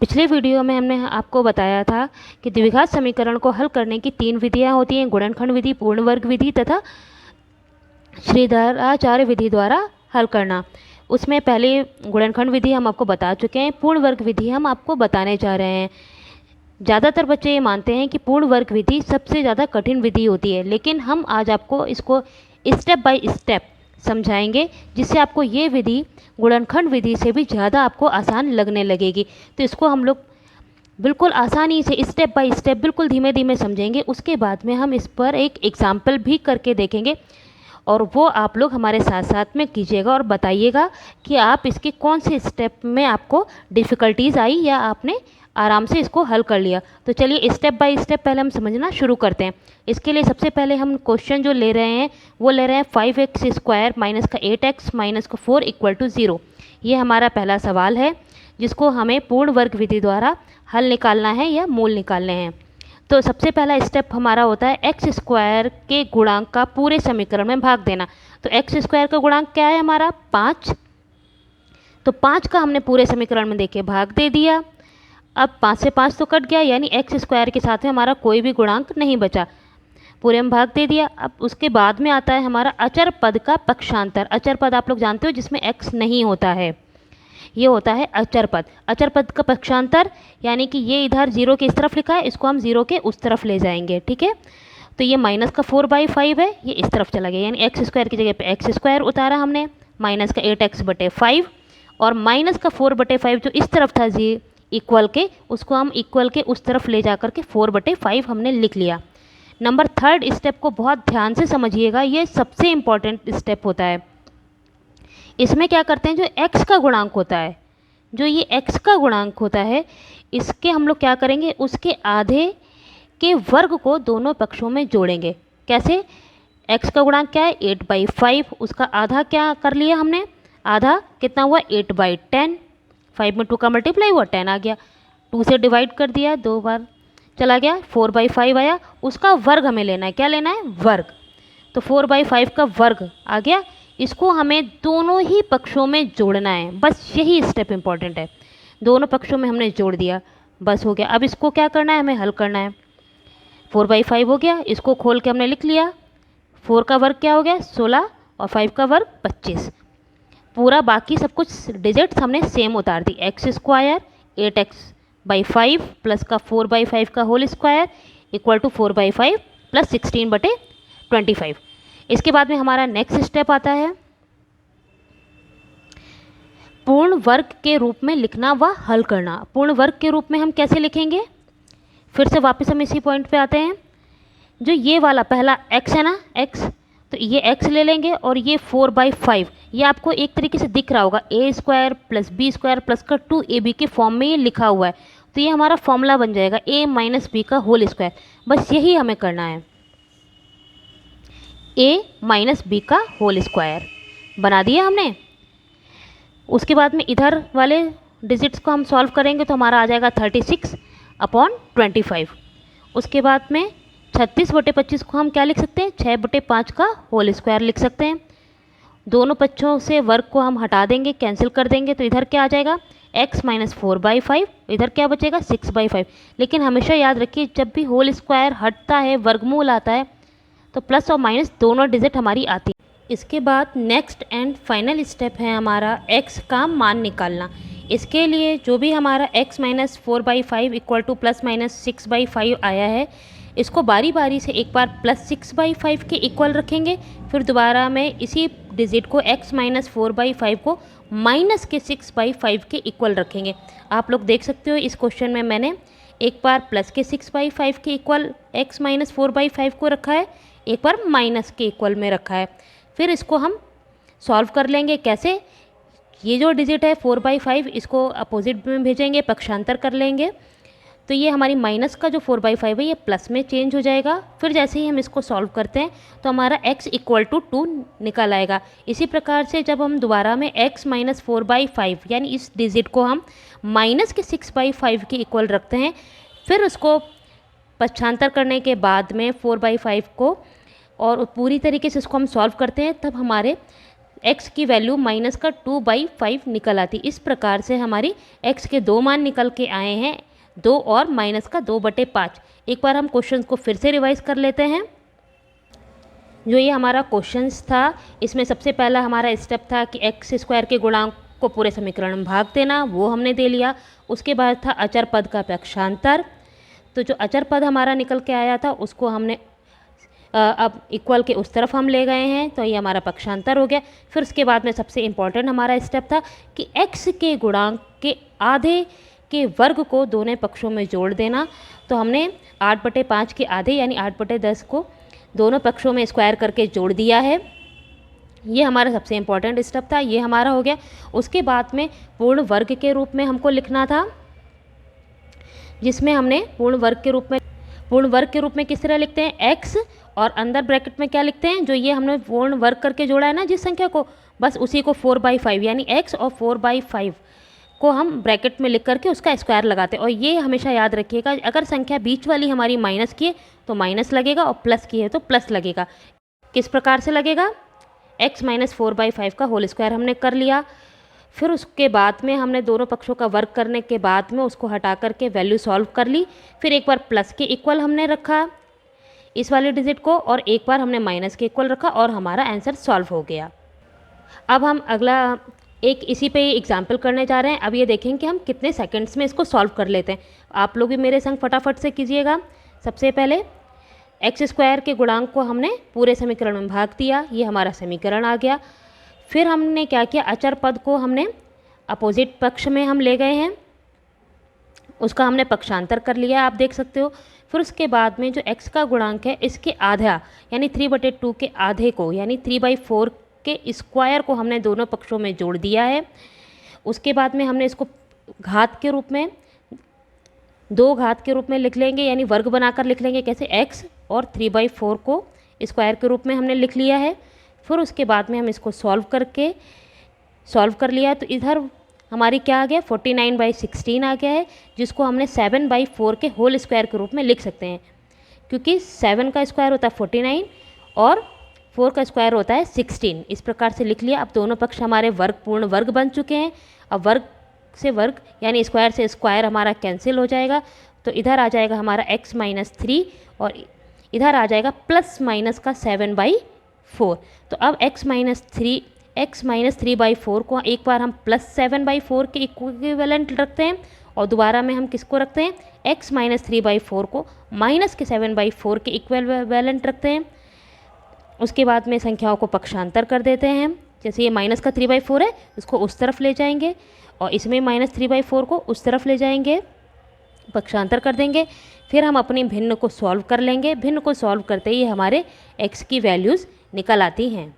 पिछले वीडियो में हमने आपको बताया था कि द्विघात समीकरण को हल करने की 3 विधियां होती हैं, गुणनखंड विधि, पूर्ण वर्ग विधि तथा श्रीधराचार्य विधि द्वारा हल करना। उसमें पहले गुणनखंड विधि हम आपको बता चुके हैं, पूर्ण वर्ग विधि हम आपको बताने जा रहे हैं। ज़्यादातर बच्चे ये मानते हैं कि पूर्ण वर्ग विधि सबसे ज़्यादा कठिन विधि होती है, लेकिन हम आज आपको इसको स्टेप बाय स्टेप समझाएंगे, जिससे आपको ये विधि गुणनखंड विधि से भी ज़्यादा आपको आसान लगने लगेगी। तो इसको हम लोग बिल्कुल आसानी से स्टेप बाय स्टेप बिल्कुल धीमे धीमे समझेंगे। उसके बाद में हम इस पर एक एग्जाम्पल भी करके देखेंगे और वो आप लोग हमारे साथ साथ में कीजिएगा और बताइएगा कि आप इसके कौन से स्टेप में आपको डिफ़िकल्टीज़ आई या आपने आराम से इसको हल कर लिया। तो चलिए स्टेप बाय स्टेप पहले हम समझना शुरू करते हैं। इसके लिए सबसे पहले हम क्वेश्चन जो ले रहे हैं वो ले रहे हैं 5x² माइनस का 8x माइनस का 4 इक्वल टू 0। ये हमारा पहला सवाल है जिसको हमें पूर्ण वर्ग विधि द्वारा हल निकालना है या मूल निकालने हैं। तो सबसे पहला स्टेप हमारा होता है x² के गुणांक का पूरे समीकरण में भाग देना। तो x² का गुणांक क्या है हमारा 5। तो 5 का हमने पूरे समीकरण में देके भाग दे दिया। अब 5 से 5 तो कट गया, यानी x² के साथ में हमारा कोई भी गुणांक नहीं बचा, पूरे में भाग दे दिया। अब उसके बाद में आता है हमारा अचर पद का पक्षांतर। अचर पद आप लोग जानते हो जिसमें x नहीं होता है, ये होता है अचर पद। अचर पद का पक्षांतर यानी कि ये इधर 0 के इस तरफ लिखा है, इसको हम 0 के उस तरफ ले जाएंगे, ठीक है। तो ये माइनस का 4/5 है, ये इस तरफ चला गया, यानी x² की जगह पे x² उतारा हमने, माइनस का 8x/5 और माइनस का 4/5 जो इस तरफ था जी इक्वल के, उसको हम इक्वल के उस तरफ ले जा कर के 4/5 हमने लिख लिया। नंबर 3 स्टेप को बहुत ध्यान से समझिएगा, ये सबसे इम्पॉर्टेंट स्टेप होता है। इसमें क्या करते हैं, जो x का गुणांक होता है, जो ये x का गुणांक होता है, इसके हम लोग क्या करेंगे, उसके आधे के वर्ग को दोनों पक्षों में जोड़ेंगे। कैसे, x का गुणांक क्या है 8/5, उसका आधा क्या कर लिया हमने, आधा कितना हुआ 8/10, 5 में 2 का मल्टीप्लाई हुआ 10 आ गया, 2 से डिवाइड कर दिया, 2 बार चला गया, 4/5 आया, उसका वर्ग हमें लेना है। क्या लेना है, वर्ग। तो 4/5 का वर्ग आ गया, इसको हमें दोनों ही पक्षों में जोड़ना है, बस यही स्टेप इम्पॉर्टेंट है। दोनों पक्षों में हमने जोड़ दिया, बस हो गया। अब इसको क्या करना है, हमें हल करना है। 4/5 हो गया, इसको खोल के हमने लिख लिया, 4 का वर्ग क्या हो गया 16 और 5 का वर्ग 25। पूरा बाकी सब कुछ डिजिट्स हमने सेम उतार दी, x² 8x/5 प्लस का 4/5 का whole square equal to 4/5 plus 16/25। इसके बाद में हमारा नेक्स्ट स्टेप आता है पूर्ण वर्ग के रूप में लिखना व हल करना। पूर्ण वर्ग के रूप में हम कैसे लिखेंगे, फिर से वापस हम इसी पॉइंट पे आते हैं। जो ये वाला पहला x है ना, x, तो ये x ले लेंगे और ये 4/5, ये आपको एक तरीके से दिख रहा होगा a² प्लस b² प्लस का 2ab के फॉर्म में ये लिखा हुआ है। तो ये हमारा फॉर्मूला बन जाएगा a माइनस b का होल स्क्वायर। बस यही हमें करना है, a माइनस b का होल स्क्वायर बना दिया हमने। उसके बाद में इधर वाले डिजिट्स को हम सॉल्व करेंगे तो हमारा आ जाएगा 36/25। उसके बाद में 36/25 को हम क्या लिख सकते हैं, 6/5 का होल स्क्वायर लिख सकते हैं। दोनों पक्षों से वर्ग को हम हटा देंगे, कैंसिल कर देंगे, तो इधर क्या आ जाएगा x माइनस 4/5, इधर क्या बचेगा 6/5। लेकिन हमेशा याद रखिए जब भी होल स्क्वायर हटता है, वर्गमूल आता है, तो प्लस और माइनस दोनों डिजिट हमारी आती है। इसके बाद नेक्स्ट एंड फाइनल स्टेप है हमारा x का मान निकालना। इसके लिए जो भी हमारा x minus 4/5 equal two plus minus 6/5 आया है, इसको बारी बारी से एक बार प्लस 6/5 के इक्वल रखेंगे, फिर दोबारा में इसी डिजिट को x माइनस 4/5 को माइनस के 6/5 के इक्वल रखेंगे। आप लोग देख सकते हो इस क्वेश्चन में मैंने एक बार प्लस के 6/5 के इक्वल x माइनस 4/5 को रखा है, एक बार माइनस के इक्वल में रखा है। फिर इसको हम सॉल्व कर लेंगे। कैसे, ये जो डिजिट है 4/5 इसको अपोजिट में भेजेंगे, पक्षांतर कर लेंगे, तो ये हमारी माइनस का जो 4/5 है ये प्लस में चेंज हो जाएगा। फिर जैसे ही हम इसको सॉल्व करते हैं तो हमारा x इक्वल टू 2 निकल आएगा। इसी प्रकार से जब हम दोबारा में x माइनस 4/5 यानी इस डिजिट को हम माइनस के 6/5 के इक्वल रखते हैं, फिर उसको पक्षांतर करने के बाद में 4/5 को और पूरी तरीके से इसको हम सॉल्व करते हैं, तब हमारे x की वैल्यू -2/5 निकल आती। इस प्रकार से हमारी x के 2 मान निकल के आए हैं, 2 और -2/5। एक बार हम क्वेश्चन को फिर से रिवाइज कर लेते हैं। जो ये हमारा क्वेश्चंस था, इसमें सबसे पहला हमारा स्टेप था कि x² के गुणांक को पूरे समीकरण में भाग देना, वो हमने दे लिया। उसके बाद था अचर पद का पक्षांतर। तो जो अचर पद हमारा निकल के आया था उसको हमने अब इक्वल के उस तरफ हम ले गए हैं, तो ये हमारा पक्षांतर हो गया। फिर उसके बाद में सबसे इम्पॉर्टेंट हमारा स्टेप था कि x के गुणांक के आधे के वर्ग को दोनों पक्षों में जोड़ देना। तो हमने 8/5 के आधे यानी 8/10 को दोनों पक्षों में स्क्वायर करके जोड़ दिया है। ये हमारा सबसे इम्पॉर्टेंट स्टेप था, ये हमारा हो गया। उसके बाद में पूर्ण वर्ग के रूप में हमको लिखना था, जिसमें हमने पूर्ण वर्ग के रूप में किस तरह लिखते हैं, x और अंदर ब्रैकेट में क्या लिखते हैं, जो ये हमने पूर्ण वर्ग करके जोड़ा है ना जिस संख्या को, बस उसी को 4/5 यानी x और 4/5 को हम ब्रैकेट में लिख करके उसका स्क्वायर लगाते हैं। और ये हमेशा याद रखिएगा, अगर संख्या बीच वाली हमारी माइनस की है तो माइनस लगेगा और प्लस की है तो प्लस लगेगा। किस प्रकार से लगेगा, x - 4/5 का होल स्क्वायर हमने कर लिया। फिर उसके बाद में हमने दोनों पक्षों का वर्ग करने के बाद में उसको हटा करके वैल्यू सॉल्व कर ली। फिर एक बार प्लस के इक्वल हमने रखा इस वाले डिजिट को, और एक बार हमने माइनस के इक्वल रखा, और हमारा आंसर सॉल्व हो गया। अब हम अगला एक इसी पे एग्जाम्पल करने जा रहे हैं। अब ये देखेंगे कि हम कितने सेकंड्स में इसको सॉल्व कर लेते हैं। आप लोग भी मेरे संग फटाफट से कीजिएगा। सबसे पहले x² के गुणांक को हमने पूरे समीकरण में भाग दिया, ये हमारा समीकरण आ गया। फिर हमने क्या किया, अचर पद को हमने अपोजिट पक्ष में हम ले गए हैं, उसका हमने पक्षांतर कर लिया, आप देख सकते हो। फिर उसके बाद में जो x का गुणांक है इसके आधा यानी 3/2 के आधे को यानी 3/4 के स्क्वायर को हमने दोनों पक्षों में जोड़ दिया है। उसके बाद में हमने इसको घात के रूप में, 2 घात के रूप में लिख लेंगे, यानी वर्ग बनाकर लिख लेंगे। कैसे, x और 3/4 को स्क्वायर के रूप में हमने लिख लिया है। फिर उसके बाद में हम इसको सॉल्व कर लिया, तो इधर हमारी क्या आ गया, 49/16 आ गया है, जिसको हमने 7/4 के होल स्क्वायर के रूप में लिख सकते हैं, क्योंकि 7 का स्क्वायर होता है 49 और 4 का स्क्वायर होता है 16। इस प्रकार से लिख लिया। अब दोनों पक्ष हमारे पूर्ण वर्ग बन चुके हैं। अब वर्ग से वर्ग यानी स्क्वायर से स्क्वायर हमारा कैंसिल हो जाएगा, तो इधर आ जाएगा हमारा x - 3 और इधर आ जाएगा प्लस माइनस का 7/4। तो अब x - 3/4 को एक बार हम प्लस 7/4 के इक्विवेलेंट रखते हैं, और दोबारा में हम किसको रखते हैं, x - 3/4 को माइनस के 7/4 के इक्विवेलेंट रखते हैं। उसके बाद में संख्याओं को पक्षांतर कर देते हैं। जैसे ये माइनस का 3/4 है, इसको उस तरफ ले जाएंगे, और इसमें -3/4 को उस तरफ ले जाएंगे, पक्षांतर कर देंगे। फिर हम अपनी भिन्न को सॉल्व कर लेंगे। भिन्न को सॉल्व करते ही हमारे x की वैल्यूज़ निकल आती हैं।